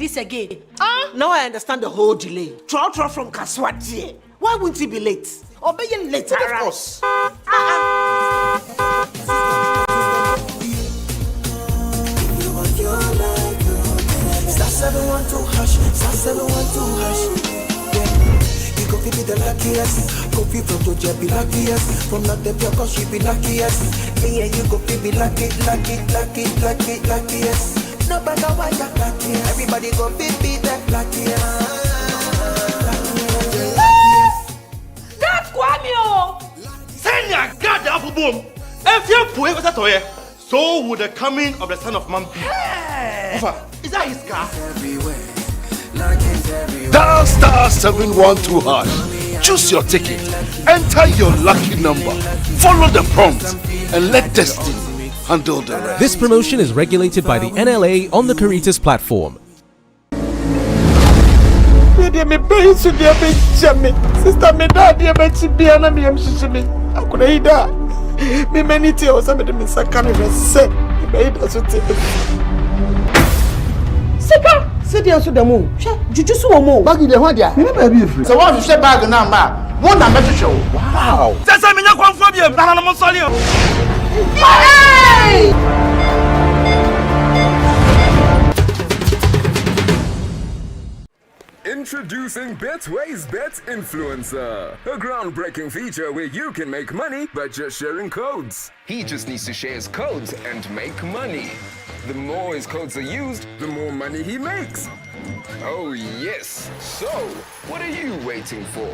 this again. Now I understand the whole delay. Troll from Kaswati. Why wouldn't he be late? Or be late, of course. Star 712 hash, star 712 hash. You go be the luckiest. Go be from Georgia, be luckiest. From not the pure cause she be luckiest. Me and you go be luckiest. No matter why you're luckiest. Everybody go be the luckiest. That's Kwame. Senya God the apple boom. If you put it toye, so would the coming of the Son of Man be. Is that his car? Dial star 712 hash. Choose your ticket. Enter your lucky number. Follow the prompts and let destiny handle the rest. This promotion is regulated by the NLA on the Caritas platform. Sister, me dad, you bet you be an me. I could eat that. Me many tears, some of them is a kind of set. You made us to take. Sika, sit down to the moon. Juju so mo. Bag the one there. Never be free. So what you say bag now, ma? One number to show. Wow. That's a minute from Fabio. Banana Monsolio. Introducing Betway's Bet Influencer, a groundbreaking feature where you can make money by just sharing codes. He just needs to share his codes and make money. The more his codes are used, the more money he makes. Oh yes, so what are you waiting for?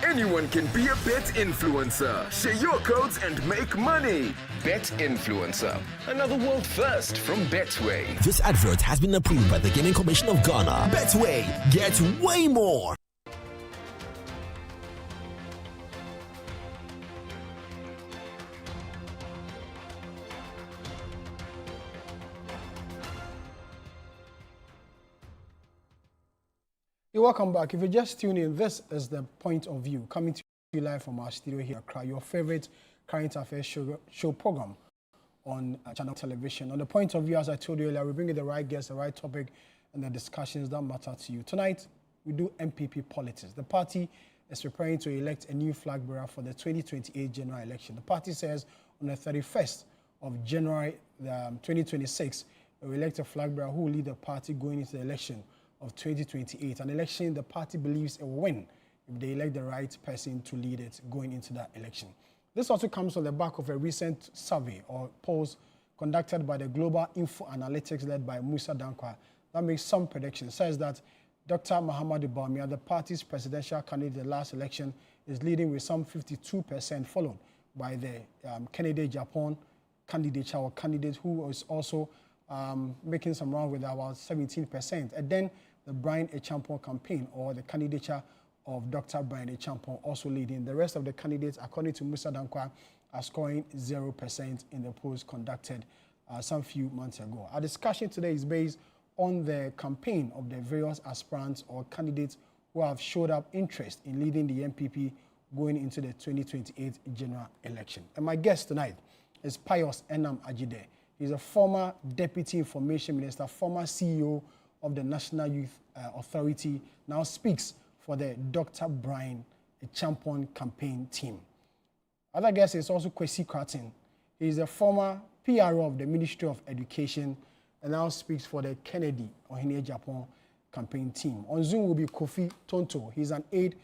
Anyone can be a bet influencer. Share your codes and make money. Bet Influencer, another world first from Betway. This advert has been approved by the Gaming Commission of Ghana. Betway, get way more. Welcome back. If you just tune in, this is the Point of View coming to you live from our studio here, your favorite current affairs show program on channel television. On the Point of View, as I told you earlier, we bring you the right guests, the right topic, and the discussions that matter to you. Tonight, we do NPP politics. The party is preparing to elect a new flag bearer for the 2028 general election. The party says on the 31st of January 2026, it will elect a flag bearer who will lead the party going into the election of 2028, an election the party believes it will win if they elect the right person to lead it going into that election. This also comes on the back of a recent survey or polls conducted by the Global Info Analytics led by Musa Dankwa that makes some predictions. Says that Dr. Mahamudu Bawumia, the party's presidential candidate in the last election, is leading with some 52%, followed by the Kennedy Japan candidature or candidate who is also making some round with about 17%. And then the Brian Echampong campaign or the candidature of Dr. Brian Echampong also leading. The rest of the candidates, according to Musa Dankwa, are scoring 0% in the polls conducted some few months ago. Our discussion today is based on the campaign of the various aspirants or candidates who have showed up interest in leading the NPP going into the 2028 general election. And my guest tonight is Pius Enam Ajide. He's a former Deputy Information Minister, former CEO of the National Youth Authority, now speaks for the Dr. Brian Echampong campaign team. Other guest is also Kwesi Kratin. He's a former PRO of the Ministry of Education and now speaks for the Kennedy Ohene Japan campaign team. On Zoom will be Kofi Tonto. He's an aide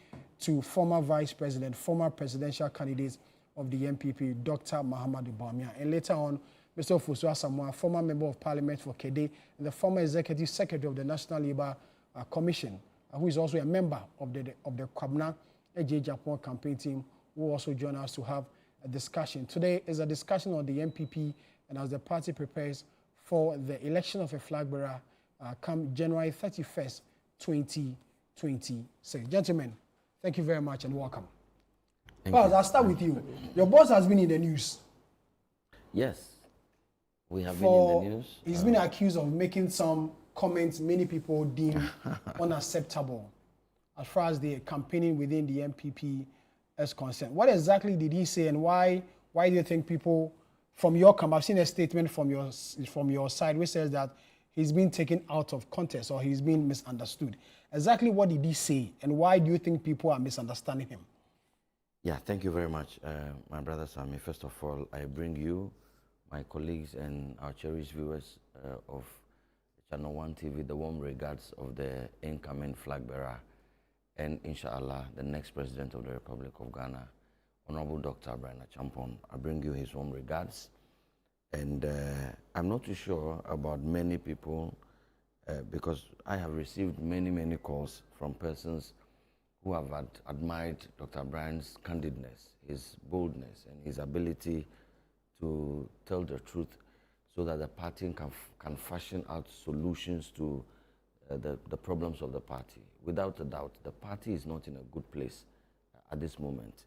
to former Vice President, former presidential candidate of the NPP, Dr. Mahamudu Bawumia. And later on, Mr. Ofosu Asamoah, former member of parliament for Kede and the former executive secretary of the National Labour Commission, who is also a member of the Kwabna AJ Japan campaign team, will also join us to have a discussion. Today is a discussion on the NPP and as the party prepares for the election of a flag bearer come January 31st, 2026. Gentlemen, thank you very much and welcome. Well, I'll start with you. Your boss has been in the news. Yes. We have been in the news. He's been accused of making some comments many people deem unacceptable as far as the campaigning within the NPP is concerned. What exactly did he say and why do you think people from your camp, I've seen a statement from your side which says that he's been taken out of context or he's been misunderstood. Exactly what did he say, and why do you think people are misunderstanding him? Yeah, thank you very much, my brother Sammi. First of all, I bring you, my colleagues, and our cherished viewers of Channel 1 TV the warm regards of the incoming flag bearer and, inshallah, the next president of the Republic of Ghana, Honorable Dr. Brian Acheampong. I bring you his warm regards. And I'm not too sure about many people because I have received many calls from persons who have admired Dr. Brian's candidness, his boldness, and his ability to tell the truth so that the party can fashion out solutions to the problems of the party. Without a doubt, the party is not in a good place at this moment.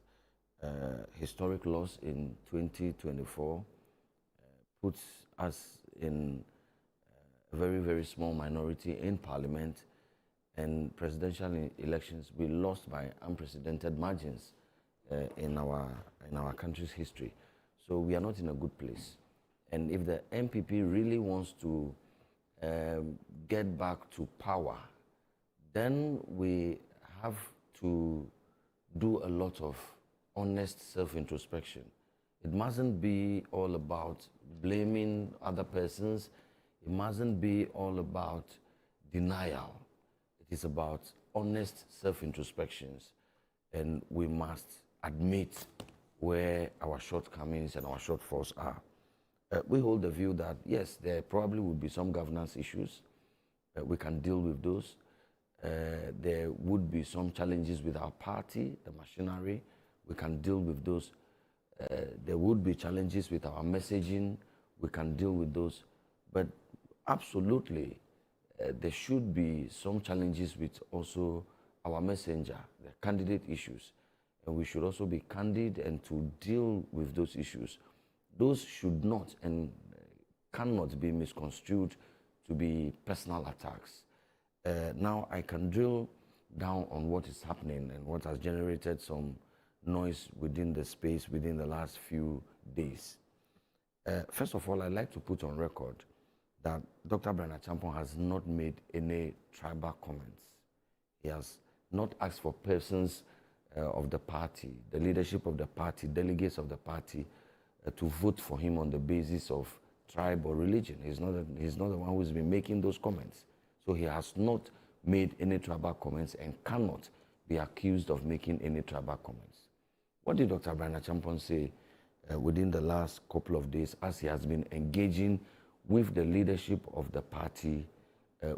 Historic loss in 2024 puts us in a very small minority in parliament, and presidential elections we lost by unprecedented margins in our country's history. So we are not in a good place. And if the NPP really wants to get back to power, then we have to do a lot of honest self-introspection. It mustn't be all about blaming other persons. It mustn't be all about denial. It is about honest self-introspections, and we must admit where our shortcomings and our shortfalls are. We hold the view that, yes, there probably will be some governance issues. We can deal with those. There would be some challenges with our party, the machinery. We can deal with those. There would be challenges with our messaging. We can deal with those. But absolutely, there should be some challenges with also our messenger, the candidate issues. And we should also be candid and to deal with those issues. Those should not and cannot be misconstrued to be personal attacks. Now I can drill down on what is happening and what has generated some noise within the space within the last few days. First of all, I'd like to put on record that Dr. Brian Acheampong has not made any tribal comments. He has not asked for persons of the party, the leadership of the party, delegates of the party, to vote for him on the basis of tribe or religion. He's not the one who's been making those comments. So he has not made any tribal comments and cannot be accused of making any tribal comments. What did Dr. Brian Acheampong say within the last couple of days as he has been engaging with the leadership of the party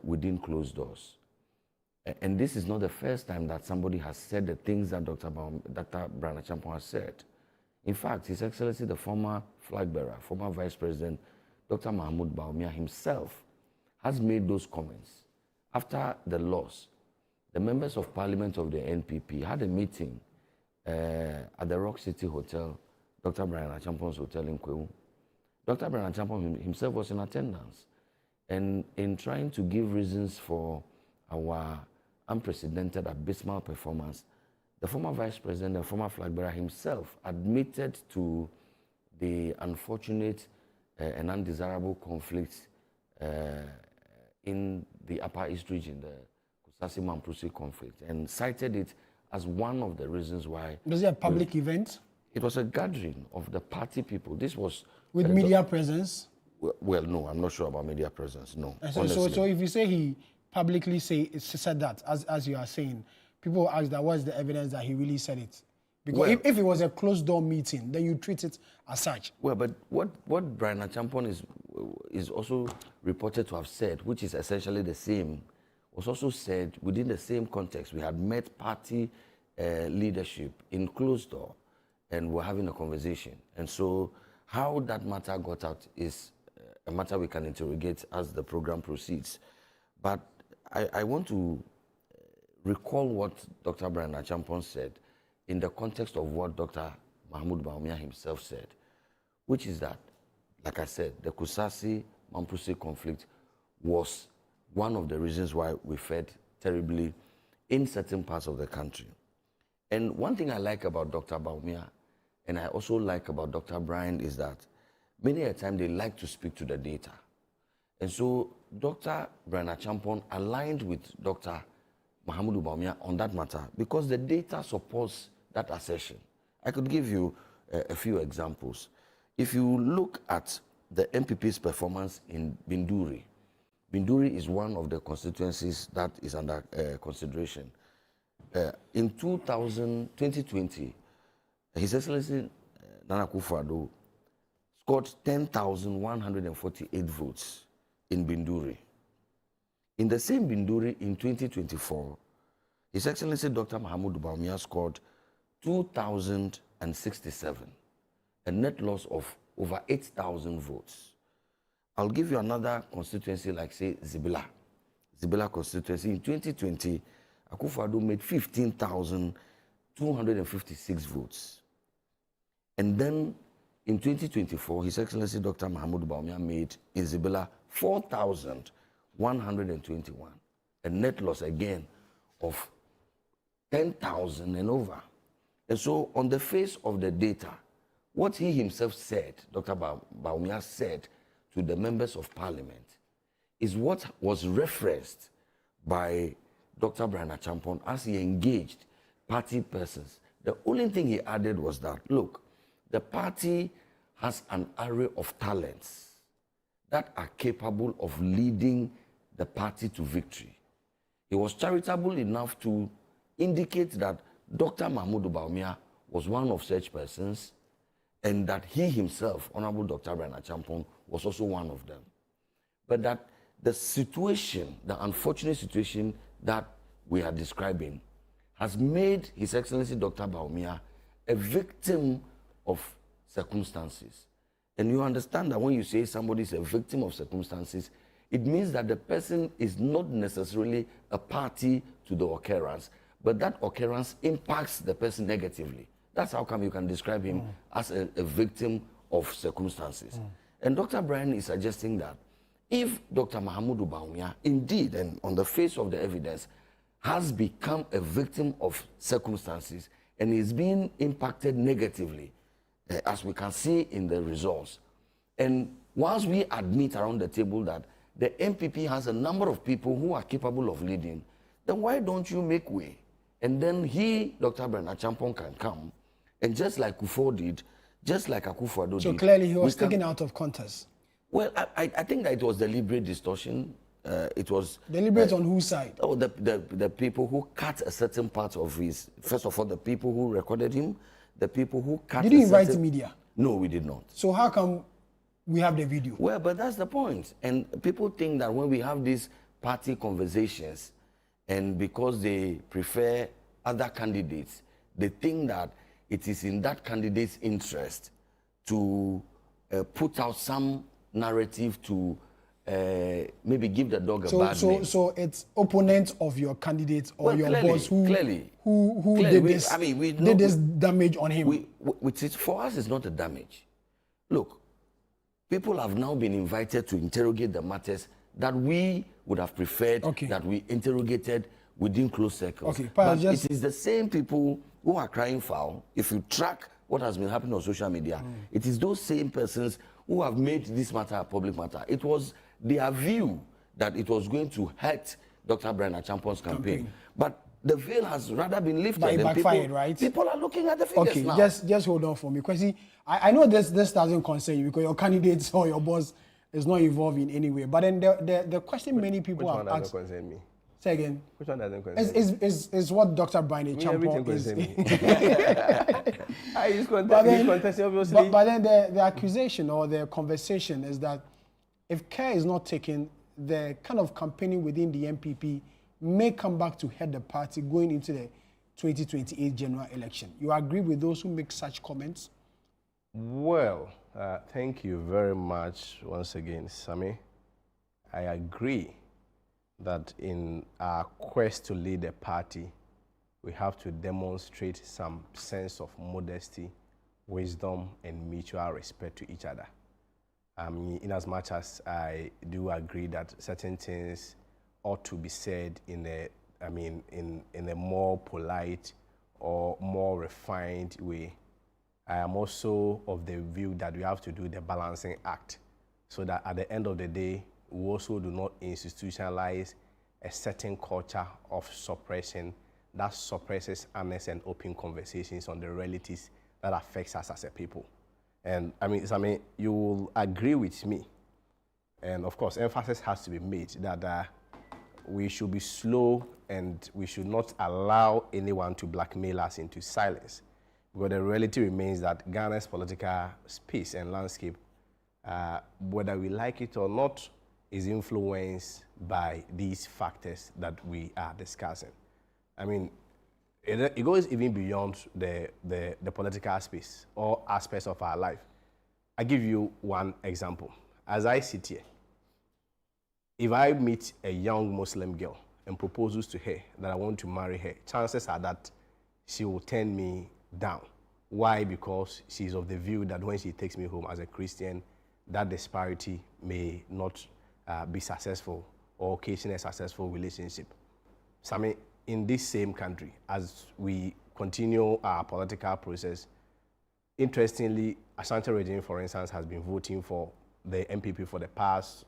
within closed doors? And this is not the first time that somebody has said the things that Dr. Brian Acheampong has said. In fact, His Excellency, the former flag bearer, former Vice President, Dr. Mahmoud Bawumia himself has made those comments. After the loss, the members of parliament of the NPP had a meeting at the Rock City Hotel, Dr. Brian Acheampong's hotel in Kwewu. Dr. Brian Acheampong himself was in attendance. And in trying to give reasons for our unprecedented, abysmal performance, the former Vice President and former flag bearer himself admitted to the unfortunate and undesirable conflicts in the Upper East region, the Kusasi-Mamprose conflict, and cited it as one of the reasons why... Was it a public event? It was a gathering of the party people. This was... With media presence? Well, no, I'm not sure about media presence, no. So if you say he publicly said that, as you are saying, people will ask that what's the evidence that he really said it? Because well, if it was a closed-door meeting, then you treat it as such. Well, but what Brian Acheampong is also reported to have said, which is essentially the same, was also said within the same context. We had met party leadership in closed door, and we're having a conversation. And so how that matter got out is a matter we can interrogate as the program proceeds. But I want to recall what Dr. Brian Acheampong said in the context of what Dr. Mahmoud Bawumia himself said, which is that, like I said, the Kusasi-Mamprose conflict was one of the reasons why we fared terribly in certain parts of the country. And one thing I like about Dr. Bawumia, and I also like about Dr. Brian, is that many a time they like to speak to the data. And so Dr. Brian Achampong aligned with Dr. Mahamudu Bawumia on that matter because the data supports that assertion. I could give you a few examples. If you look at the MPP's performance in Binduri, Binduri is one of the constituencies that is under consideration. In 2020, His Excellency Nana Akufo-Addo scored 10,148 votes in Binduri. In the same Binduri in 2024, His Excellency Dr. Mahamudu Bawumia scored 2,067, a net loss of over 8,000 votes. I'll give you another constituency like, say, Zibila. Zibila constituency in 2020, Akufo-Addo made 15,256 votes. And then in 2024, His Excellency Dr. Mahamudu Bawumia made in Zibila 4,121, a net loss again of 10,000 and over. And so on the face of the data, what he himself said, Dr. Bawumia said to the members of parliament is what was referenced by Dr. Brian Achampong as he engaged party persons. The only thing he added was that, look, the party has an array of talents that are capable of leading the party to victory. He was charitable enough to indicate that Dr. Mahamudu Bawumia was one of such persons and that he himself, Honorable Dr. Brian Achampong, was also one of them. But that the situation, the unfortunate situation that we are describing, has made His Excellency Dr. Bawumia a victim of circumstances. And you understand that when you say somebody is a victim of circumstances, it means that the person is not necessarily a party to the occurrence, but that occurrence impacts the person negatively. That's how come you can describe him as a victim of circumstances. And Dr. Brian is suggesting that if Dr. Mahamudu Bawumia indeed, and on the face of the evidence, has become a victim of circumstances and is being impacted negatively, as we can see in the results, and once we admit around the table that the MPP has a number of people who are capable of leading, then why don't you make way? And then he, Dr. Brian Achampong, can come, and just like Kufuor did, just like Akufo-Addo did. So clearly he was taken out of contest. Well, I think that it was deliberate distortion. It was... Deliberate on whose side? Oh, the people who cut a certain part of his... First of all, the people who recorded him, the people who cut... Did you invite the media? No, we did not. So how come we have the video? Well, but that's the point. And people think that when we have these party conversations, and because they prefer other candidates, they think that it is in that candidate's interest to put out some narrative to maybe give the dog a bad name. So it's opponents of your candidate or your boss who did this damage on him. For us, it's not a damage. Look, people have now been invited to interrogate the matters that we would have preferred that we interrogated within closed circles. But it is the same people who are crying foul. If you track what has been happening on social media, it is those same persons who have made this matter a public matter. It was their view that it was going to hurt Dr. Brian Achampong's campaign. But the veil has rather been lifted. But it backfired, right? People are looking at the figures now. Just hold on for me. Because see, I know this doesn't concern you because your candidates or your boss is not involved in any way. But then the question many people have asked... Which one doesn't concern me? Say again. Which one doesn't concern me? Is what Dr. Brian Achampong is. But then the accusation or the conversation is that if care is not taken, the kind of campaigning within the MPP may come back to head the party going into the 2028 general election. You agree with those who make such comments? Well, thank you very much once again, Sammy. I agree that in our quest to lead a party, we have to demonstrate some sense of modesty, wisdom, and mutual respect to each other. In as much as I do agree that certain things ought to be said in a more polite or more refined way, I am also of the view that we have to do the balancing act so that at the end of the day, we also do not institutionalize a certain culture of suppression that suppresses honest and open conversations on the realities that affects us as a people. And I mean, you will agree with me, and of course, emphasis has to be made that we should be slow and we should not allow anyone to blackmail us into silence. Because the reality remains that Ghana's political space and landscape, whether we like it or not, is influenced by these factors that we are discussing. I mean, it goes even beyond the political space or aspects of our life. I give you one example. As I sit here, if I meet a young Muslim girl and proposes to her that I want to marry her, chances are that she will turn me down. Why? Because she's of the view that when she takes me home as a Christian, that disparity may not be successful or occasion a successful relationship. Sammi, in this same country, as we continue our political process, interestingly, Ashanti Region, for instance, has been voting for the NPP for the past,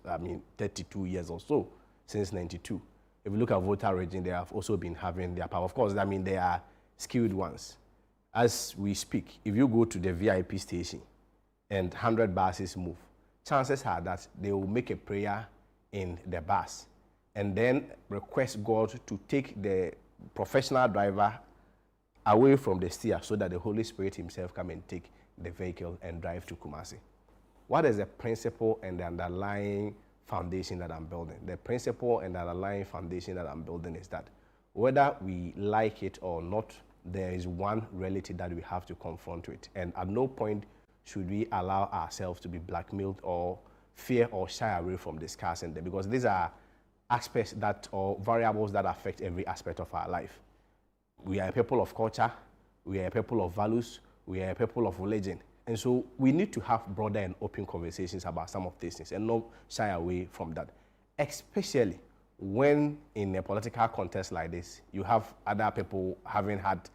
32 years or so, since 92. If you look at voter region, they have also been having their power. Of course, they are skilled ones. As we speak, if you go to the VIP station and 100 buses move, chances are that they will make a prayer in the bus and then request God to take the professional driver away from the steer so that the Holy Spirit himself come and take the vehicle and drive to Kumasi. What is the principle and the underlying foundation that I'm building? The principle and the underlying foundation that I'm building is that whether we like it or not, there is one reality that we have to confront with. And at no point should we allow ourselves to be blackmailed or fear or shy away from discussing them, because these are aspects that or variables that affect every aspect of our life. We are a people of culture, we are a people of values, we are a people of religion. And so we need to have broader and open conversations about some of these things and not shy away from that, especially when in a political context like this, you have other people having had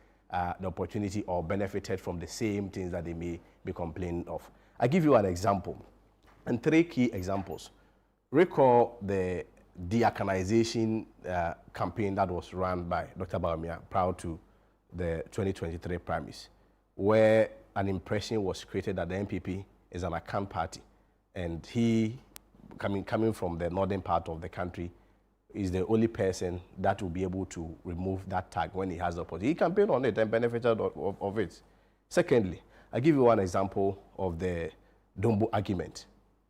the opportunity or benefited from the same things that they may be complaining of. I give you an example, and three key examples. Recall the deaconization campaign that was run by Dr. Bawumia prior to the 2023 primaries, where an impression was created that the NPP is an account party, and he, coming from the northern part of the country, is the only person that will be able to remove that tag when he has the opportunity. He campaigned on it and benefited of it. Secondly, I give you one example of the Dombo argument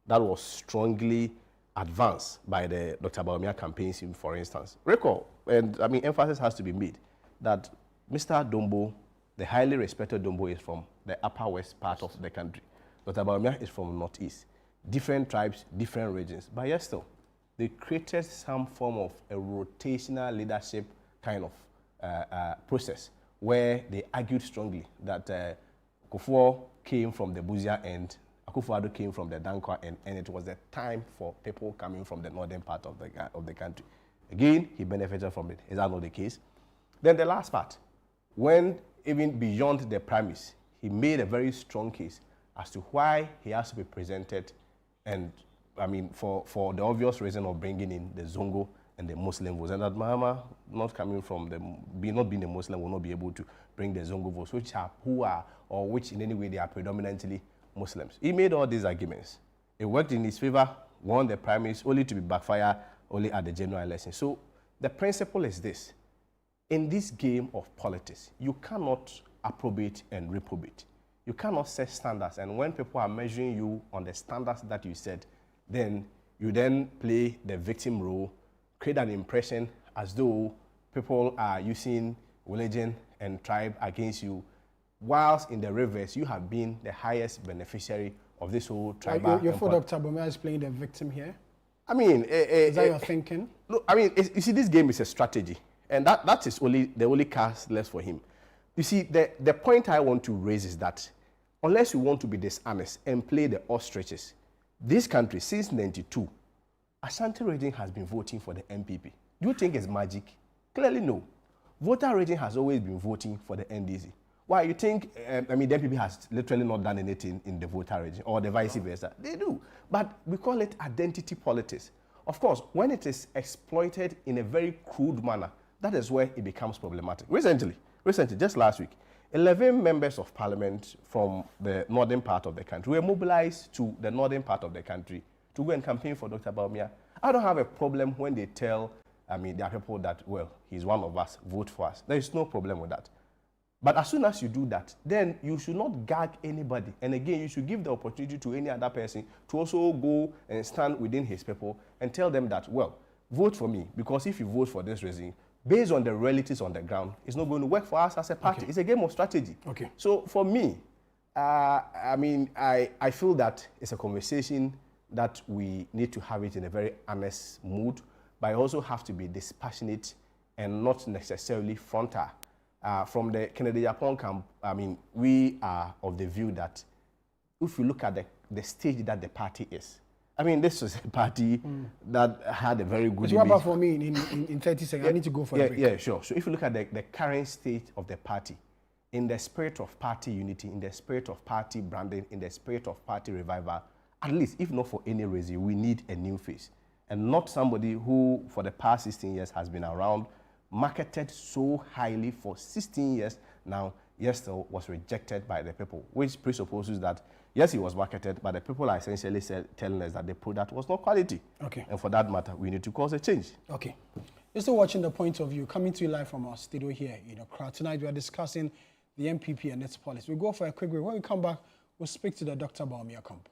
that was strongly advanced by the Dr. Bawumia campaign team, for instance. Recall, and emphasis has to be made, that Mr. Dombo, the highly respected Dombo, is from the upper west part of the country. Dr. Bawumia is from northeast. Different tribes, different regions, but yes, still, they created some form of a rotational leadership kind of process where they argued strongly that Kufuor came from the Busia end, Akufo-Addo came from the Dankwa end, and it was the time for people coming from the northern part of the country. Again, he benefited from it. Is that not the case? Then the last part, when even beyond the premise, he made a very strong case as to why he has to be presented, and for the obvious reason of bringing in the Zongo and the Muslim votes, and that Mahama, not coming from not being a Muslim, will not be able to bring the Zongo votes, which in any way they are predominantly Muslims. He made all these arguments. It worked in his favor, won the primaries, only to be backfire only at the general election. So the principle is this: in this game of politics, you cannot approbate and reprobate. You cannot set standards, and when people are measuring you on the standards that you set, then you then play the victim role, create an impression as though people are using religion and tribe against you, whilst in the reverse, you have been the highest beneficiary of this whole tribal. You're for Dr. Bawumia is playing the victim here? Is that your thinking? No, you see, this game is a strategy, and that is the only cast left for him. You see, the point I want to raise is that unless you want to be dishonest and play the ostriches, this country, since 92, Ashanti region has been voting for the NPP. Do you think it's magic? Clearly no. Voter region has always been voting for the NDC. Why? You think, the NPP has literally not done anything in the voter region, or the vice versa? They do. But we call it identity politics. Of course, when it is exploited in a very crude manner, that is where it becomes problematic. Recently, just last week, 11 members of parliament from the northern part of the country were mobilized to the northern part of the country to go and campaign for Dr. Bawumia. I don't have a problem when they tell, their people that, well, he's one of us, vote for us. There is no problem with that. But as soon as you do that, then you should not gag anybody. And again, you should give the opportunity to any other person to also go and stand within his people and tell them that, well, vote for me, because if you vote for this reason, based on the realities on the ground, it's not going to work for us as a party. Okay. It's a game of strategy. Okay. So for me, I feel that it's a conversation that we need to have it in a very honest mood, but I also have to be dispassionate and not necessarily frontal. From the Kennedy Japan camp, we are of the view that if you look at the stage that the party is, this was a party that had a very good image. But for me in 30 seconds, I need to go for a break. Yeah, sure. So if you look at the current state of the party, in the spirit of party unity, in the spirit of party branding, in the spirit of party revival, at least, if not for any reason, we need a new face. And not somebody who, for the past 16 years, has been around, marketed so highly for 16 years now, yes, still was rejected by the people, which presupposes that, yes, he was marketed, but the people are essentially telling us that the product was not quality. Okay. And for that matter, we need to cause a change. Okay. You're still watching The Point of View, coming to you live from our studio here in Accra. Tonight, we are discussing the NPP and its policy. We'll go for a quick break. When we come back, we'll speak to the Dr. Bawumia camp.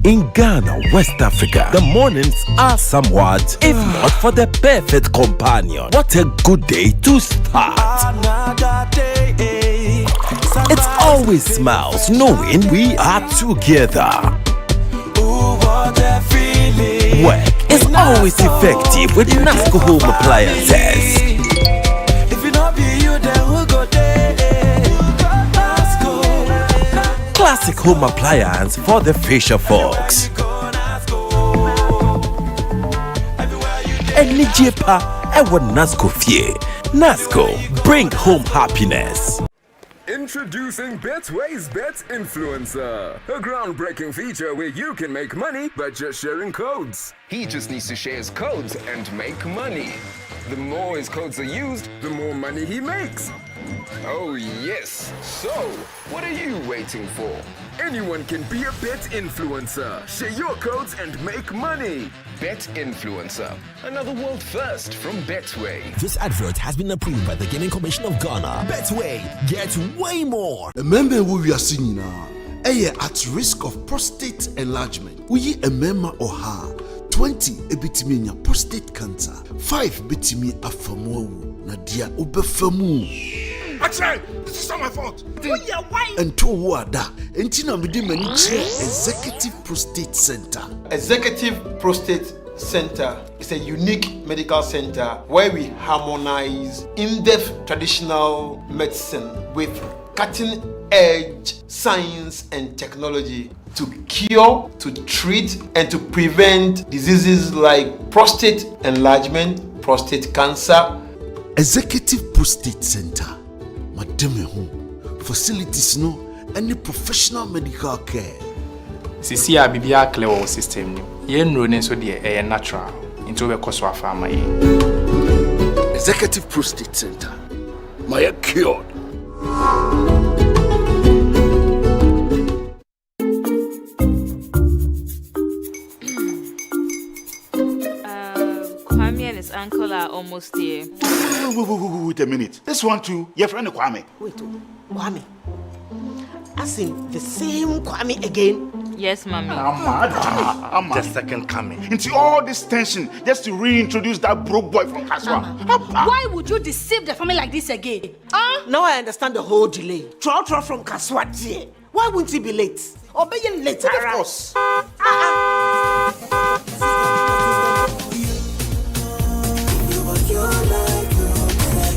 In Ghana, West Africa, the mornings are somewhat, if not for the perfect companion. What a good day to start. It's always smiles knowing we are together. Work is always effective with NASCO home appliances. If it not be you, then who go there? Classic home appliance for the fisher folks. And Nijepa, I want NASCO fie. NASCO, bring home happiness. Introducing Betway's Bet Influencer, a groundbreaking feature where you can make money by just sharing codes. He just needs to share his codes and make money. The more his codes are used, the more money he makes. Oh yes, so what are you waiting for? Anyone can be a bet influencer. Share your codes and make money. Bet Influencer, another world first from Betway. This advert has been approved by the Gaming Commission of Ghana. Betway, get way more. Remember who we are seeing now? At risk of prostate enlargement. We a member or her 20 ebitimi prostate cancer, 5 bitimi afamu nadia obefamu. Actually, this is not my fault. Why? And to wada, entina midi mani Executive Prostate Center. Executive Prostate Center is a unique medical center where we harmonize in-depth traditional medicine with cutting-edge science and technology to cure, to treat, and to prevent diseases like prostate enlargement, prostate cancer. Executive Prostate Center. Madame home. Facilities no any professional medical care. Sisi a bibia clear system ni. Ye nro ne so de natural. Into we koso afama ye. Executive Prostate Center. My cured. Kwame and his uncle are almost here. Wait a minute. This one too, your friend Kwame. Wait, Kwame? As in the same Kwame again? Yes, Mommy. The second coming. Into all this tension just to reintroduce that broke boy from Kaswa. Why would you deceive the family like this again? Now I understand the whole delay. Troll from Kaswa. Why wouldn't he be late? Or be late, of course.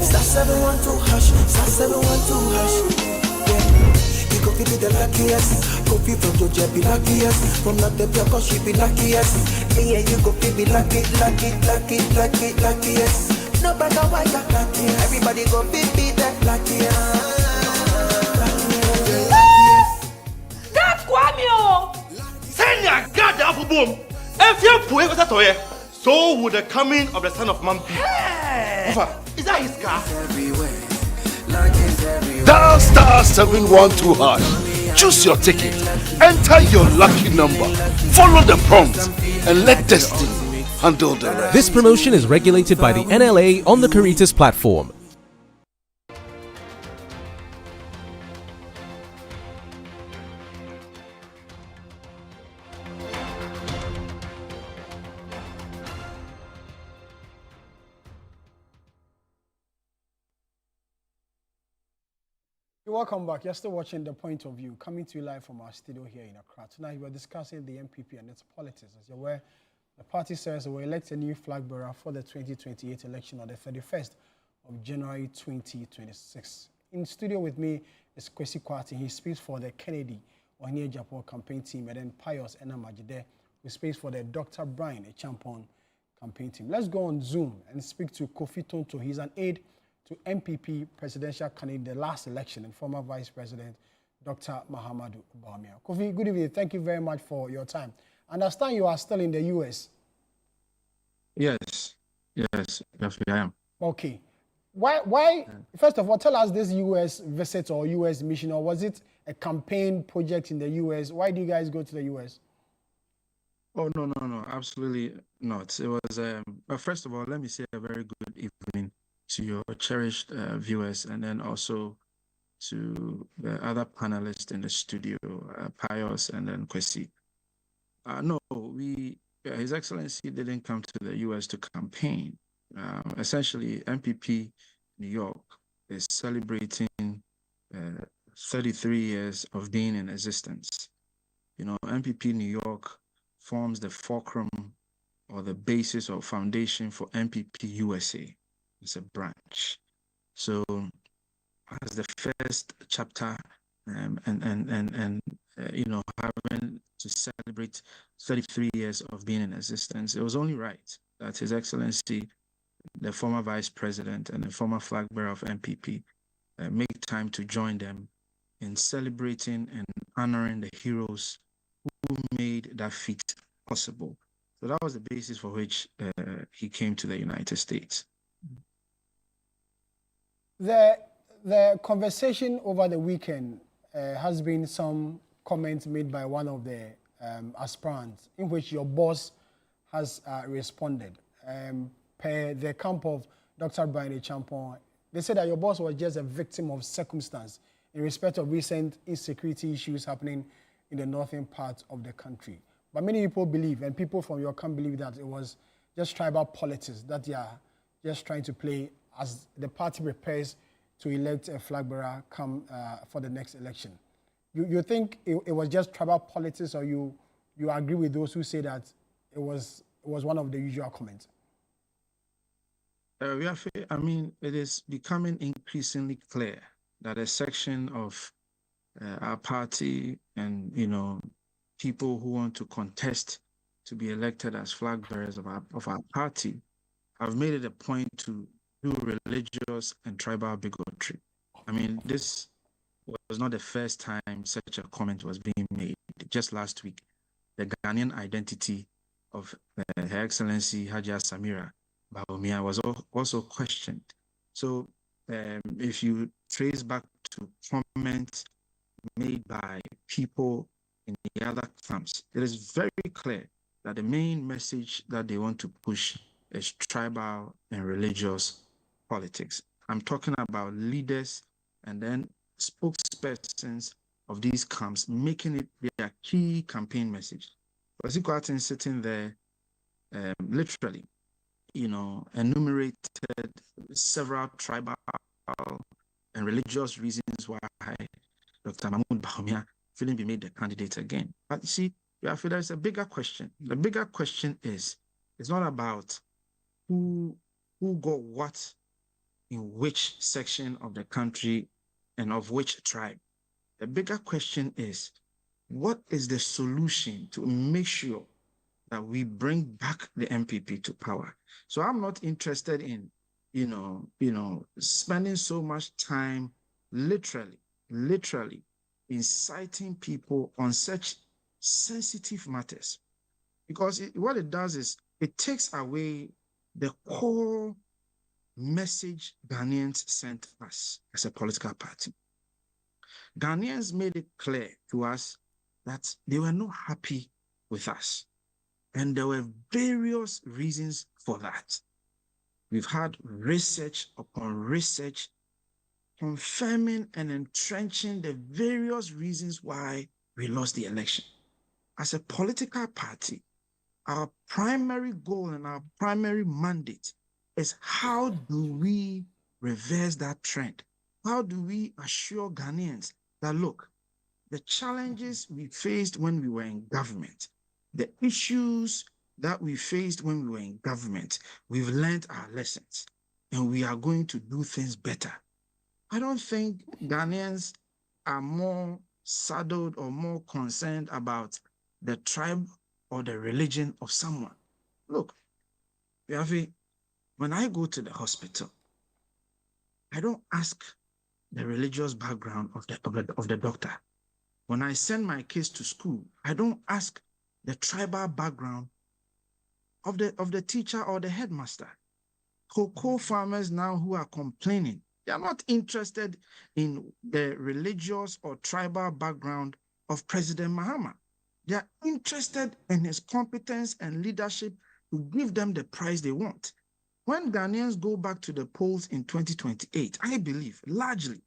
Star 712 hash, star 712 hash. Yeah, you go coffee be the luckiest. Coffee from Georgia be luckiest. From not the cause she be luckiest. Me and you coffee be luckiest. No matter why you're lucky. Everybody go be that luckiest. God Kwame! Send your God the apple boom. If you put it toye, so would the coming of the Son of Man be. Ufa, is that his car? Dial star 712 hash. Choose your ticket. Enter your lucky number. Follow the prompt and let destiny handle the rest. This promotion is regulated by the NLA on the Caritas platform. Welcome back. You're still watching The Point of View, coming to you live from our studio here in Accra. Tonight, we're discussing the NPP and its politics. As you're aware, the party says it will elect a new flag bearer for the 2028 election on the 31st of January 2026. In studio with me is Kwesi Kwati. He speaks for the Kennedy Ohene Japo campaign team, and then Pius Enamajide, who speaks for the Dr. Brian Echampon campaign team. Let's go on Zoom and speak to Kofi Tonto. He's an aide to NPP presidential candidate in the last election and former Vice President Dr. Mahamudu Bawumia. Kofi, good evening. Thank you very much for your time. I understand you are still in the US. Yes, I am. Okay. Why? First of all, tell us this US visit or US mission, or was it a campaign project in the US? Why do you guys go to the US? Oh, no, absolutely not. It was, first of all, let me say a very good evening to your cherished viewers, and then also to the other panelists in the studio, Pius and then Kwesi. No, His Excellency didn't come to the US to campaign. Essentially, NPP New York is celebrating 33 years of being in existence. You know, NPP New York forms the fulcrum or the basis or foundation for NPP USA. It's a branch. So, as the first chapter, having to celebrate 33 years of being in existence, it was only right that His Excellency, the former Vice President and the former flag bearer of NPP, make time to join them in celebrating and honoring the heroes who made that feat possible. So that was the basis for which he came to the United States. The conversation over the weekend has been some comments made by one of the aspirants in which your boss has responded. Per the camp of Dr. Brian Echampon, they said that your boss was just a victim of circumstance in respect of recent insecurity issues happening in the northern part of the country. But many people believe, and people from your camp believe, that it was just tribal politics that they are just trying to play as the party prepares to elect a flag bearer for the next election. You think it was just tribal politics, or you agree with those who say that it was one of the usual comments? I mean, it is becoming increasingly clear that a section of our party and, people who want to contest to be elected as flag bearers of our party have made it a point to do religious and tribal bigotry. I mean, this was not the first time such a comment was being made. Just last week, the Ghanaian identity of Her Excellency Hajia Samira Bawumia was also questioned. So if you trace back to comments made by people in the other camps, it is very clear that the main message that they want to push is tribal and religious politics. I'm talking about leaders and then spokespersons of these camps making it their key campaign message. Kwasi sitting there literally, enumerated several tribal and religious reasons why Dr. Mahamudu Bawumia shouldn't be made the candidate again. But you see, there's a bigger question. The bigger question is, it's not about who got what in which section of the country and of which tribe. The bigger question is, what is the solution to make sure that we bring back the NPP to power? So I'm not interested in, spending so much time literally inciting people on such sensitive matters. Because what it does is it takes away the core message Ghanaians sent us as a political party. Ghanaians made it clear to us that they were not happy with us. And there were various reasons for that. We've had research upon research confirming and entrenching the various reasons why we lost the election. As a political party, our primary goal and our primary mandate is how do we reverse that trend? How do we assure Ghanaians that, look, the challenges we faced when we were in government, the issues that we faced when we were in government, we've learned our lessons and we are going to do things better. I don't think Ghanaians are more saddled or more concerned about the tribe or the religion of someone. Look, Wiafe, when I go to the hospital, I don't ask the religious background of the doctor. When I send my kids to school, I don't ask the tribal background of the teacher or the headmaster. Cocoa farmers now who are complaining, they are not interested in the religious or tribal background of President Mahama. They are interested in his competence and leadership to give them the prize they want. When Ghanaians go back to the polls in 2028, I believe largely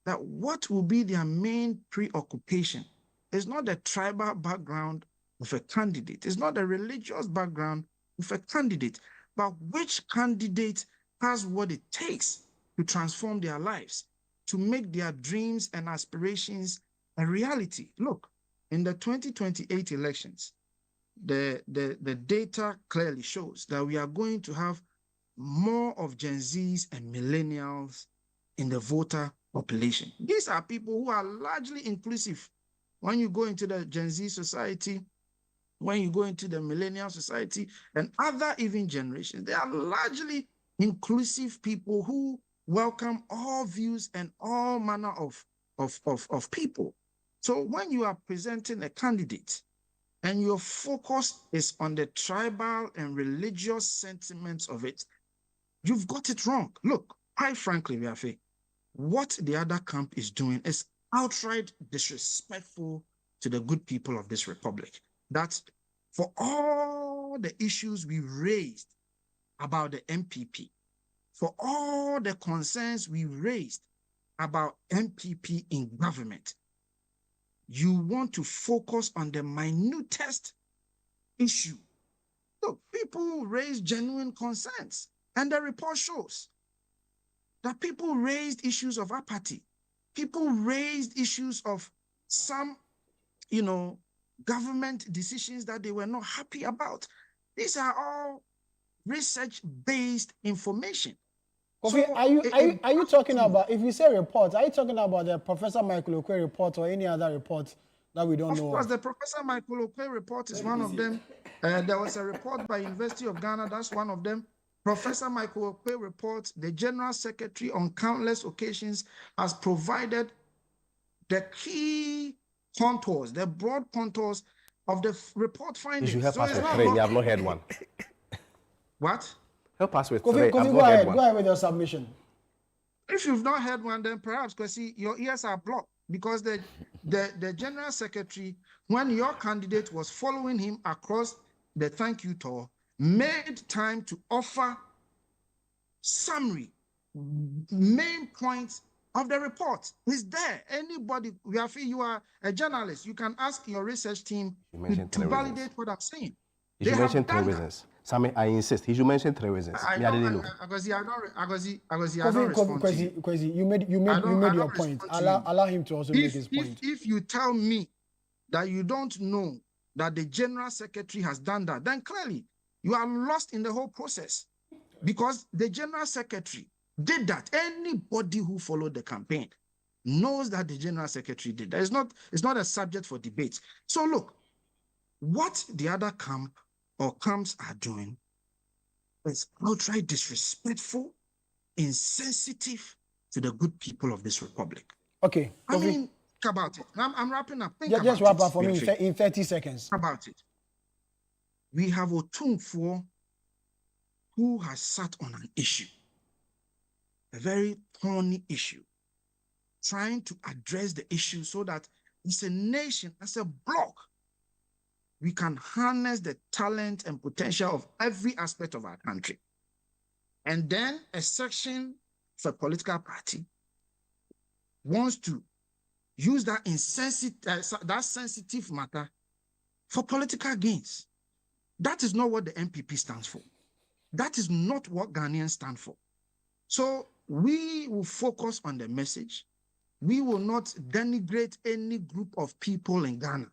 that what will be their main preoccupation is not the tribal background of a candidate, it's not the religious background of a candidate, but which candidate has what it takes to transform their lives, to make their dreams and aspirations a reality. Look, in the 2028 elections, the data clearly shows that we are going to have more of Gen Zs and millennials in the voter population. These are people who are largely inclusive. When you go into the Gen Z society, when you go into the millennial society and other even generations, they are largely inclusive people who welcome all views and all manner of people. So when you are presenting a candidate and your focus is on the tribal and religious sentiments of it, you've got it wrong. Look, quite frankly, Wiafe, what the other camp is doing is outright disrespectful to the good people of this republic. That for all the issues we raised about the NPP, for all the concerns we raised about NPP in government, you want to focus on the minutest issue. Look, people raise genuine concerns, and the report shows that people raised issues of apathy. People raised issues of some, government decisions that they were not happy about. These are all research-based information. Okay, so are you talking about, if you say report, are you talking about the Professor Michael Okwe report or any other report that we don't know? Of course, the Professor Michael Okwe report is one of them. There was a report by University of Ghana, that's one of them. Professor Michael Okwe report, the General Secretary on countless occasions has provided the key contours, the broad contours of the report findings. You should help us with three. You have not heard one. What? Help us with three. Go ahead with your submission. If you've not heard one, then perhaps because your ears are blocked, because the General Secretary, when your candidate was following him across the thank you tour, made time to offer summary, main points of the report. Is there anybody, you are a journalist, you can ask your research team to validate what I'm saying. You should mention three reasons. Sammy, I insist. He should mention three reasons. I don't respond. You made your point. Allow him to also make his point. If you tell me that you don't know that the General Secretary has done that, then clearly you are lost in the whole process, because the General Secretary did that. Anybody who followed the campaign knows that the General Secretary did. It's not a subject for debate. So look, what the other camp or camps are doing is outright disrespectful, insensitive to the good people of this republic. Okay. I mean, think about it. I'm wrapping up. Think Just about wrap up for me Wiafe. in 30 seconds. Think about it. We have Otumfuo who has sat on an issue, a very thorny issue, trying to address the issue so that as a nation, as a bloc, we can harness the talent and potential of every aspect of our country. And then a section of a political party wants to use that sensitive matter for political gains. That is not what the NPP stands for. That is not what Ghanaians stand for. So we will focus on the message. We will not denigrate any group of people in Ghana.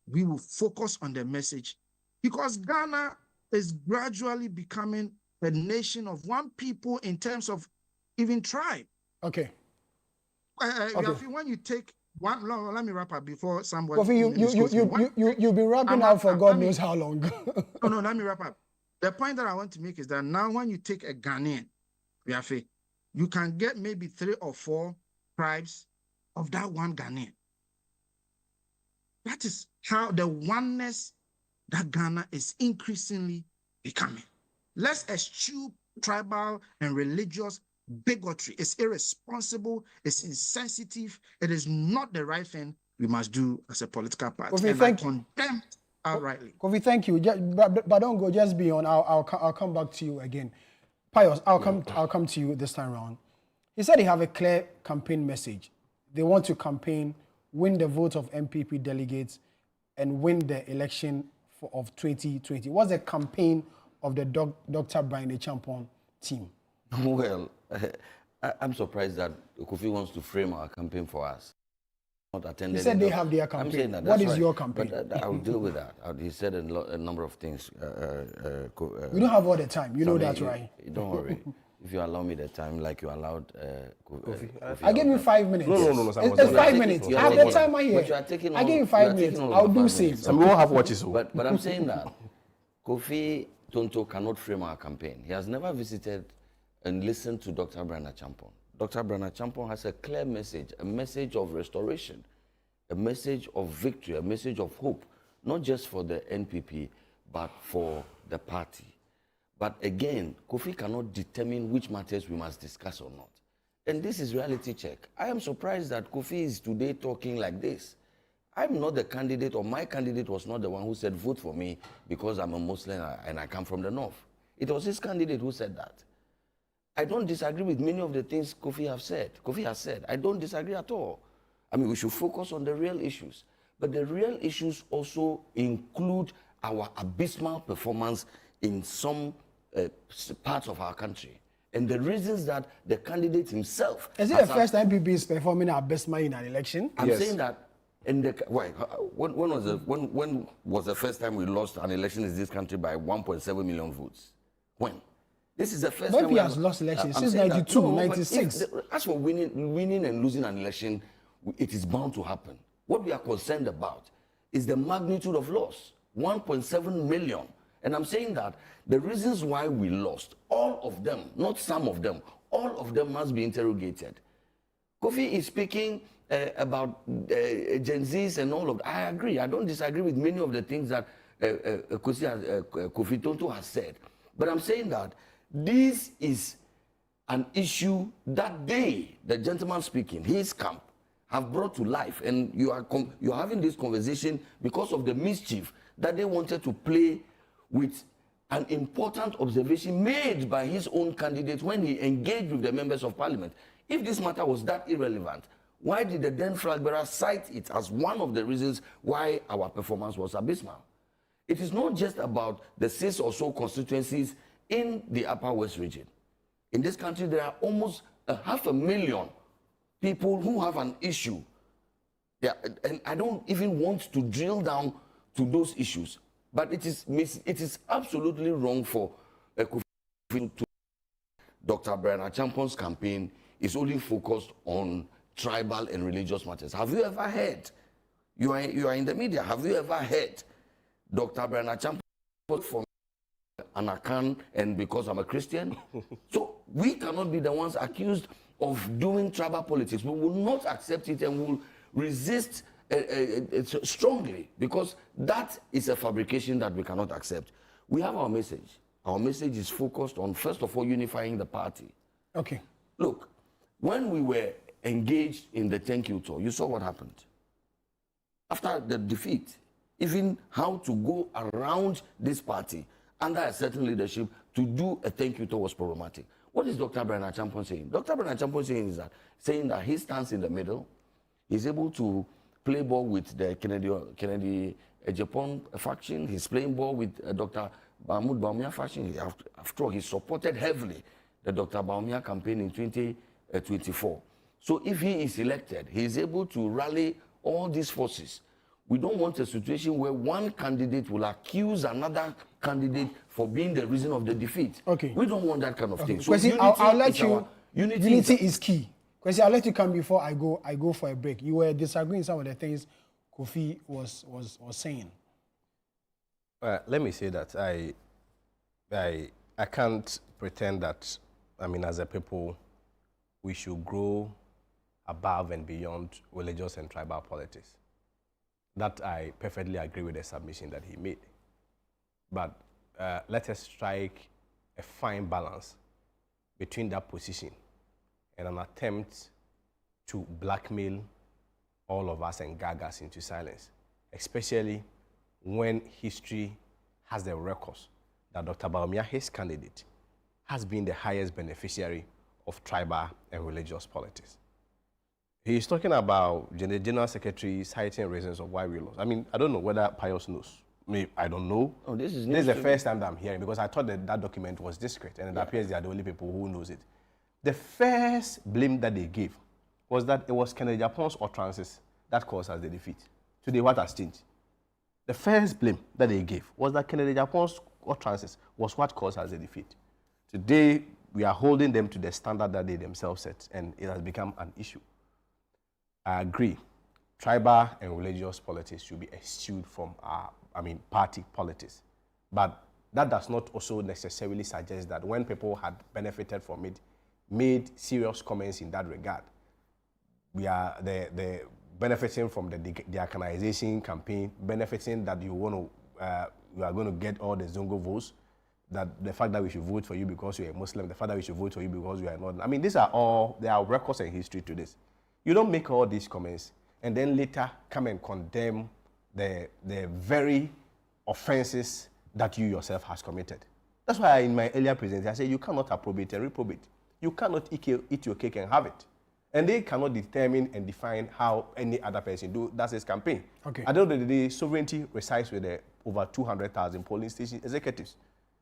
We will focus on the message because Ghana is gradually becoming a nation of one people in terms of even tribe. Okay. When you take one, let me wrap up before somebody. Kofi, you've been wrapping up for God knows how long. No, let me wrap up. The point that I want to make is that now when you take a Ghanaian, Wiafe, you can get maybe 3 or 4 tribes of that one Ghanaian. That is how the oneness that Ghana is increasingly becoming. Let's eschew tribal and religious bigotry. It's irresponsible, it's insensitive, it is not the right thing we must do as a political party. Kofi, and I condemn outrightly. Kofi, thank you. But don't go, just be on. I'll come back to you again. Pius, I'll come to you this time around. He said he have a clear campaign message. They want to campaign, win the vote of MPP delegates, and win the election of 2020. What's the campaign of the Dr. Brian Acheampong team? Well, I'm surprised that Kofi wants to frame our campaign for us. Not attended. He said they have their campaign. I'm saying that. What is your campaign? But I'll deal with that. He said a number of things. We don't have all the time. You know that, right? Don't worry. If you allow me the time, like you allowed Kofi. I gave you 5 minutes. No. It's 5 minutes. I have the time here. But you are taking I gave you 5 minutes. I'll do same. Some won't have watches. But I'm saying that Kofi Tonto cannot frame our campaign. He has never visited and listened to Dr. Brian Acheampong. Dr. Brian Acheampong has a clear message, a message of restoration, a message of victory, a message of hope, not just for the NPP, but for the party. But again, Kofi cannot determine which matters we must discuss or not. And this is reality check. I am surprised that Kofi is today talking like this. I'm not the candidate, or my candidate was not the one who said vote for me because I'm a Muslim and I come from the north. It was his candidate who said that. I don't disagree with many of the things Kofi has said. I don't disagree at all. I mean, we should focus on the real issues. But the real issues also include our abysmal performance in some parts of our country. And the reasons that the candidate himself... Is it the first time MPP is performing abysmal in an election? I'm saying that... When was the first time we lost an election in this country by 1.7 million votes? When? This is the first time... MPP has lost elections since 92, 96. As for winning and losing an election, it is bound to happen. What we are concerned about is the magnitude of loss, 1.7 million. And I'm saying that the reasons why we lost, all of them, not some of them, all of them must be interrogated. Kofi is speaking about Gen Zs and all of that. I agree. I don't disagree with many of the things that Kofi Tonto has said. But I'm saying that this is an issue that they, the gentleman speaking, his camp, have brought to life. And you are having this conversation because of the mischief that they wanted to play with an important observation made by his own candidate when he engaged with the members of parliament. If this matter was that irrelevant, why did the then Flagbearer cite it as one of the reasons why our performance was abysmal? It is not just about the 6 or so constituencies in the Upper West region. In this country, there are almost 500,000 people who have an issue. Yeah, and I don't even want to drill down to those issues. But it is absolutely wrong for Kofi to Dr. Brian Acheampong's campaign is only focused on tribal and religious matters. Have you ever heard? You are in the media. Have you ever heard Dr. Bernard Champ for an Akan and because I'm a Christian? So we cannot be the ones accused of doing tribal politics. We will not accept it and will resist strongly, because that is a fabrication that we cannot accept. We have our message. Our message is focused on, first of all, unifying the party. Okay. Look, when we were engaged in the thank you tour, you saw what happened. After the defeat, even how to go around this party under a certain leadership to do a thank you tour was problematic. What is Dr. Bernard Champon saying? Dr. Bernard Champon saying that he stands in the middle, he's able to play ball with the Kennedy Japan faction, he's playing ball with Dr. Mahmoud Bawumia faction. After all, he supported heavily the Dr. Bawumia campaign in 2024. So if he is elected, he is able to rally all these forces. We don't want a situation where one candidate will accuse another candidate for being the reason of the defeat. Okay. We don't want that kind of thing. So Kwesi, I'll let you. Unity is key. Kwesi, I'll let you come before I go for a break. You were disagreeing some of the things Kofi was saying. Let me say that I can't pretend that, I mean, as a people, we should grow above and beyond religious and tribal politics. That I perfectly agree with the submission that he made. But let us strike a fine balance between that position and an attempt to blackmail all of us and gag us into silence, especially when history has the records that Dr. Bawumia, his candidate, has been the highest beneficiary of tribal and religious politics. He's talking about the General Secretary citing reasons of why we lost. I mean, I don't know whether Pius knows. I don't know. Oh, this is the first time that I'm hearing, because I thought that document was discreet, and it appears they are the only people who knows it. The first blame that they gave was that it was Kennedy Japan's utterances that caused us the defeat. Today, what has changed? The first blame that they gave was that Kennedy Japan's utterances was what caused us the defeat. Today, we are holding them to the standard that they themselves set, and it has become an issue. I agree. Tribal and religious politics should be eschewed from party politics. But that does not also necessarily suggest that when people had benefited from it, made serious comments in that regard. We are the benefiting from the deaconization campaign, benefiting that you are going to get all the Zongo votes, that the fact that we should vote for you because you're a Muslim, the fact that we should vote for you because you are not. I mean, there are records and history to this. You don't make all these comments and then later come and condemn the very offenses that you yourself has committed. That's why in my earlier presentation, I said you cannot approbate and reprobate. You cannot eat your cake and have it. And they cannot determine and define how any other person do. That's his campaign. Okay. At the end of the day, sovereignty resides with the over 200,000 polling station executives.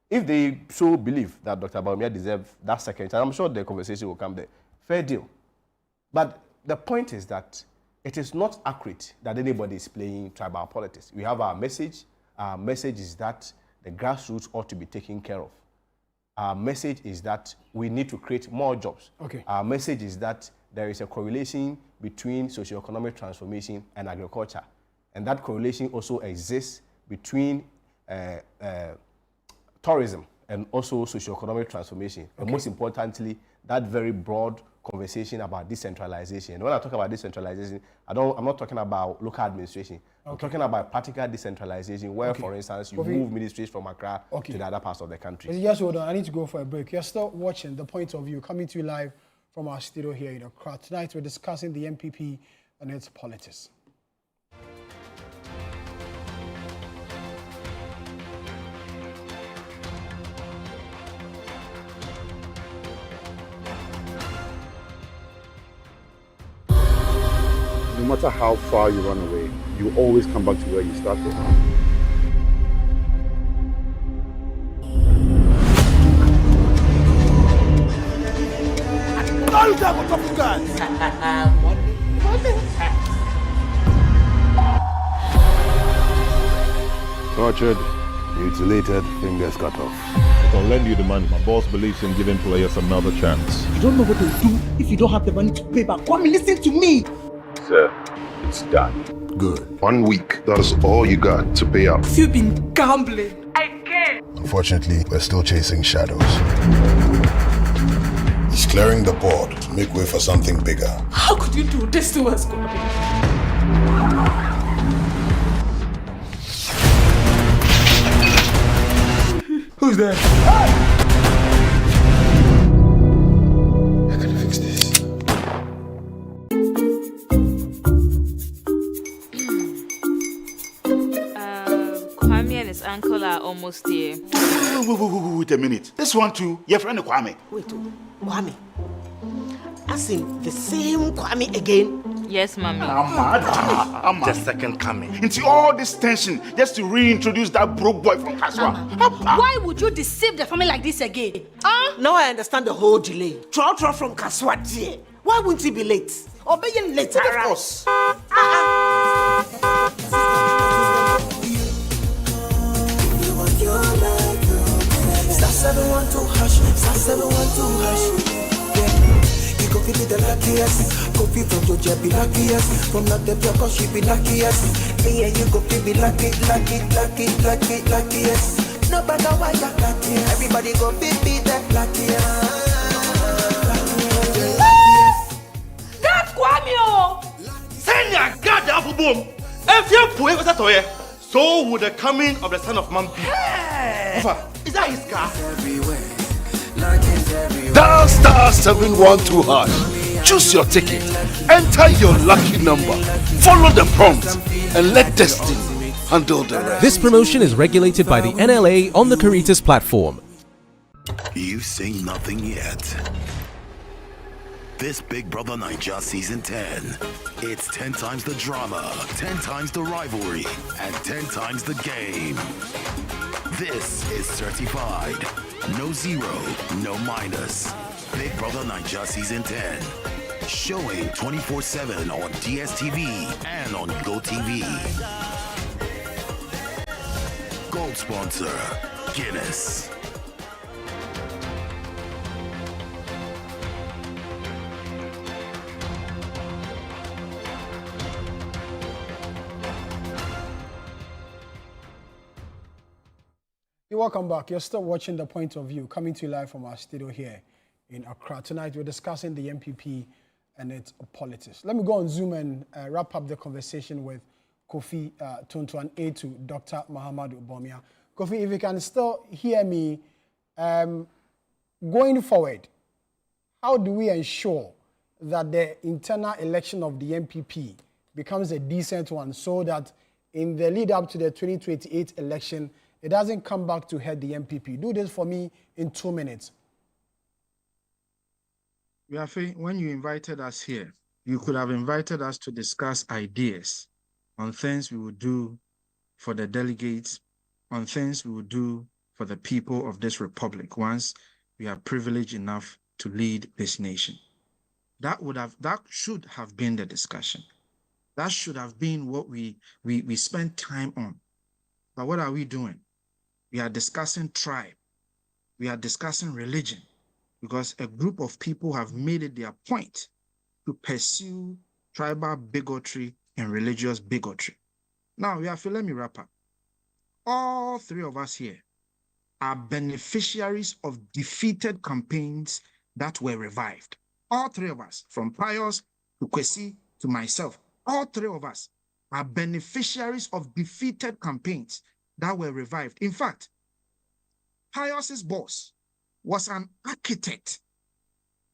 If they so believe that Dr. Bawumia deserves that second chance, I'm sure the conversation will come there. Fair deal. But the point is that it is not accurate that anybody is playing tribal politics. We have our message. Our message is that the grassroots ought to be taken care of. Our message is that we need to create more jobs. Okay. Our message is that there is a correlation between socioeconomic transformation and agriculture. And that correlation also exists between tourism and also socioeconomic transformation. Okay. And most importantly, that very broad conversation about decentralization. And when I talk about decentralization, I'm not talking about local administration. Okay. I'm talking about practical decentralization where, for instance, you move ministries from Accra to the other parts of the country. Yes, hold on. I need to go for a break. You're still watching The Point of View, coming to you live from our studio here in Accra. Tonight, we're discussing the NPP and its politics. No matter how far you run away, you always come back to where you started. Tortured, mutilated, fingers cut off. I'll lend you the money. My boss believes in giving players another chance. You don't know what to do if you don't have the money to pay back. Kwame, listen to me. Sir, it's done. Good. 1 week. That is all you got to pay up. You've been gambling. Unfortunately, we're still chasing shadows. He's clearing the board to make way for something bigger. How could you do this to us, Kwame? Who's there? I can fix this. Kwame and his uncle are almost here. Wait a minute. This one too, your friend Kwame. Wait, Kwame. As in the same Kwame again? Yes, Mommy. I'm the second coming. Into all this tension just to reintroduce that broke boy from Kaswa. Why would you deceive the family like this again? Now I understand the whole delay. Trotro from Kaswati. Why wouldn't he be late? Or be late? Of course. Star 712 hash, star 712 hash. Yeah, you go be the luckiest. Copy from Georgia be luckiest. From not the cause she be luckiest. Yeah, you go be luckiest. No matter why you're lucky, everybody go be the luckiest. That's Kwame! Send your God the apple boom. If you put it toye, so would the coming of the Son of Man be. Ufa, is that his car? Dial star 712 hash. Choose your ticket. Enter your lucky number. Follow the prompt and let destiny handle the rest. This promotion is regulated by the NLA on the Caritas platform. You've seen nothing yet. This Big Brother Naija Season 10. It's 10 times the drama, 10 times the rivalry, and 10 times the game. This is certified. No zero, no minus. Big Brother Naija Season 10. Showing 24/7 on DSTV and on GoTV. Gold sponsor, Guinness. You're welcome back. You're still watching The Point of View, coming to you live from our studio here in Accra. Tonight, we're discussing the NPP and its politics. Let me go on Zoom and wrap up the conversation with Kofi Tontoan A to Dr. Mahamadou Bawumia. Kofi, if you can still hear me, going forward, how do we ensure that the internal election of the NPP becomes a decent one so that in the lead up to the 2028 election, it doesn't come back to hurt the NPP? Do this for me in 2 minutes. Wiafe, when you invited us here, you could have invited us to discuss ideas on things we would do for the delegates, on things we would do for the people of this republic once we are privileged enough to lead this nation. That should have been the discussion. That should have been what we spent time on. But what are we doing? We are discussing tribe. We are discussing religion, because a group of people have made it their point to pursue tribal bigotry and religious bigotry. Now, let me wrap up. All three of us here are beneficiaries of defeated campaigns that were revived. All three of us, from Pius to Kwesi to myself, all three of us are beneficiaries of defeated campaigns that were revived. In fact, Pius's boss was an architect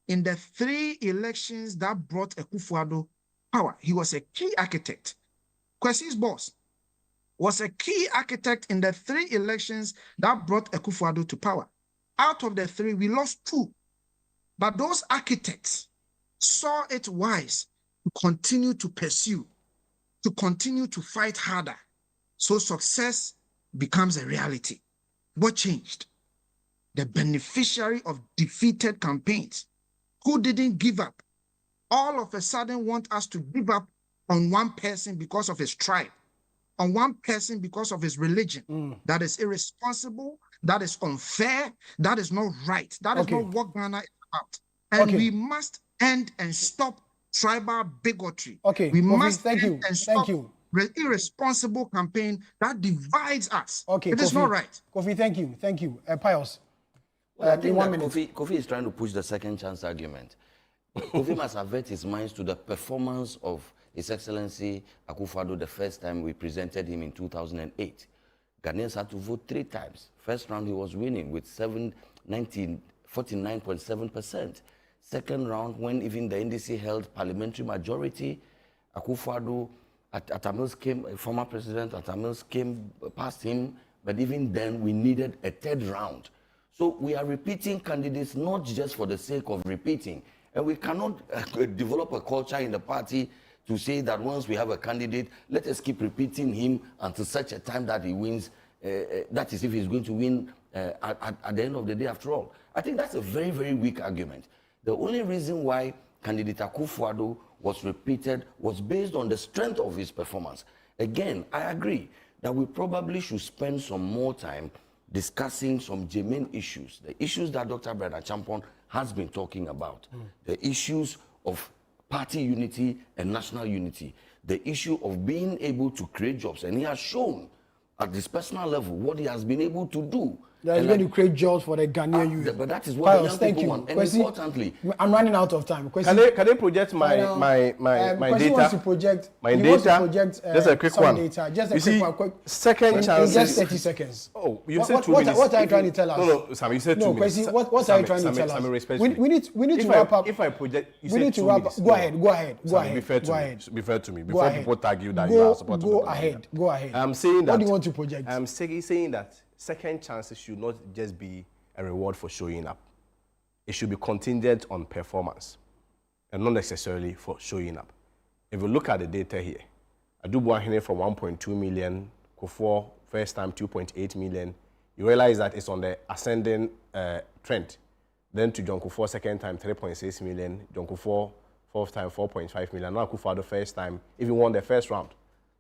in the 3 elections that brought Akufo-Addo power. He was a key architect. Kwesi's boss was a key architect in the 3 elections that brought Akufo-Addo to power. Out of the 3, we lost 2. But those architects saw it wise to continue to pursue, to continue to fight harder, so success becomes a reality. What changed? The beneficiary of defeated campaigns who didn't give up, all of a sudden want us to give up on one person because of his tribe. on one person because of his religion. That is irresponsible. That is unfair. That is not right. That is not what Ghana is about. And we must end and stop tribal bigotry. We must end and stop irresponsible campaign that divides us. It is not right. Kofi, thank you. Pius. Well, I think that Kofi is trying to push the second chance argument. Kofi must avert his minds to the performance of His Excellency Akufo-Addo the first time we presented him in 2008. Ghanaians had to vote 3 times. First round he was winning with 49.7%. Second round, when even the NDC held parliamentary majority, Akufo-Addo, Atamils came, former president Atamils came past him, but even then we needed a 3rd round. So we are repeating candidates not just for the sake of repeating. And we cannot develop a culture in the party to say that once we have a candidate, let us keep repeating him until such a time that he wins. That is if he's going to win at the end of the day after all. I think that's a very, very weak argument. The only reason why candidate Akufo-Addo was repeated was based on the strength of his performance. Again, I agree that we probably should spend some more time discussing some germane issues, the issues that Dr. Bernard Champon has been talking about, the issues of party unity and national unity, the issue of being able to create jobs. And he has shown at this personal level what he has been able to do. That is going to create jobs for the Ghanaian youth. But that is what the young people want. And importantly, I'm running out of time. Can they project my data? Wants to project my data. Just a quick one. Data. Just a quick. Second chance. Just 30 seconds. Oh, you said 2 minutes. What are you trying to tell us? No, Sam, you said 2 minutes. No, what are you trying to tell us? We need to wrap up. If I project, you we need to wrap up. Go ahead. Be fair to me. Before people tag you that you are supporting. Go ahead. I'm saying that. What do you want to project? I'm saying that second chances should not just be a reward for showing up. It should be contingent on performance and not necessarily for showing up. If you look at the data here, Adubuahene from 1.2 million, Kufuor first time 2.8 million, you realize that it's on the ascending trend. Then to John Kufuor second time 3.6 million, John Kufuor fourth time 4.5 million, now Akufo-Addo the first time, even won the first round,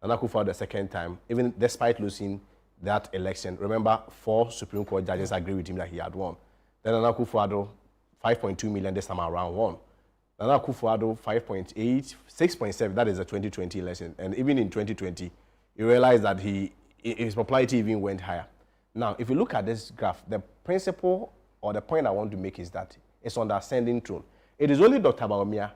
and Akufo-Addo the second time, even despite losing that election. Remember, 4 Supreme Court judges agreed with him that he had won. Then Nana Akufo-Addo, 5.2 million this time around, won. Nana Akufo-Addo, 5.8, 6.7, that is the 2020 election. And even in 2020, you realize that his popularity even went higher. Now, if you look at this graph, the principle or the point I want to make is that it's on the ascending throne. It is only Dr. Bawumia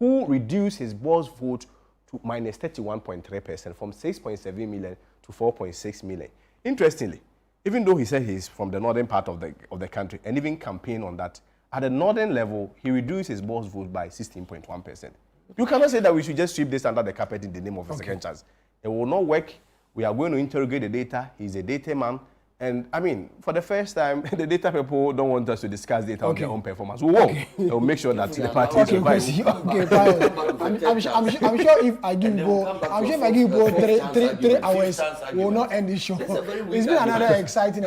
who reduced his boss vote to minus 31.3% from 6.7 million to 4.6 million. Interestingly, even though he said he's from the northern part of the country and even campaigned on that, at the northern level, he reduced his boss vote by 16.1%. You cannot say that we should just sweep this under the carpet in the name of a second chance. It will not work. We are going to interrogate the data. He's a data man. And I mean, for the first time, the data people don't want us to discuss data on their own performance. We won't. They'll make sure that the party survives. I'm sure if I give Bo 3 hours, we will not end this show. It's been another exciting.